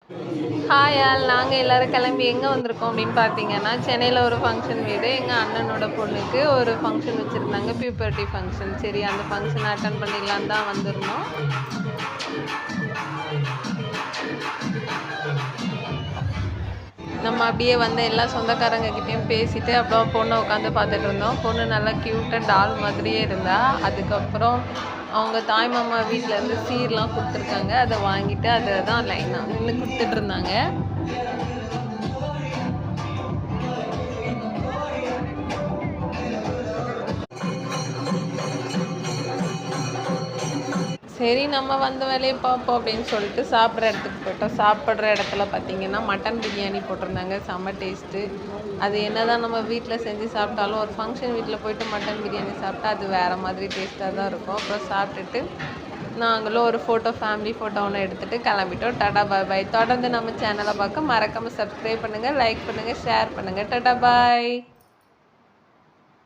Hi all, நாங்கள் எல்லோரும் கிளம்பி எங்கே வந்திருக்கோம் அப்படின்னு பார்த்தீங்கன்னா, சென்னையில் ஒரு ஃபங்க்ஷன் வீடு. எங்கள் அண்ணனோட பொண்ணுக்கு ஒரு ஃபங்க்ஷன் வச்சுருந்தாங்க, பியூபர்ட்டி ஃபங்க்ஷன். சரி, அந்த ஃபங்க்ஷன் அட்டன் பண்ணிடலான்னு தான் வந்திருந்தோம். நம்ம அப்படியே வந்து எல்லா சொந்தக்காரங்கக்கிட்டேயும் பேசிட்டு அப்புறம் பொண்ணை உட்காந்து பார்த்துட்டு இருந்தோம். பொண்ணு நல்லா க்யூட்டாக டால் மாதிரியே இருந்தா. அதுக்கப்புறம் அவங்க தாய் மாமா வீட்டிலேருந்து சீர்லாம் கொடுத்துருக்காங்க. அதை வாங்கிட்டு அதை தான் லைனாக நின்று கொடுத்துட்டு இருந்தாங்க. சரி, நம்ம வந்த வேலையை பார்ப்போம் அப்படின்னு சொல்லிட்டு சாப்பிட்ற இடத்துக்கு போயிட்டோம். சாப்பிட்ற இடத்துல பார்த்தீங்கன்னா மட்டன் பிரியாணி போட்டிருந்தாங்க, செம்ம டேஸ்ட்டு. அது என்ன தான் நம்ம வீட்டில் செஞ்சு சாப்பிட்டாலும் ஒரு ஃபங்க்ஷன் வீட்டில் போயிட்டு மட்டன் பிரியாணி சாப்பிட்டா அது வேறு மாதிரி டேஸ்ட்டாக தான் இருக்கும். அப்புறம் சாப்பிட்டுட்டு நாங்களும் ஒரு ஃபேமிலி ஃபோட்டோ ஒன்று எடுத்துகிட்டு கிளம்பிட்டோம். டாடா பாய் பாய். தொடர்ந்து நம்ம சேனலை பார்க்க மறக்காமல் சப்ஸ்கிரைப் பண்ணுங்கள், லைக் பண்ணுங்கள், ஷேர் பண்ணுங்கள். டாடா பாய்.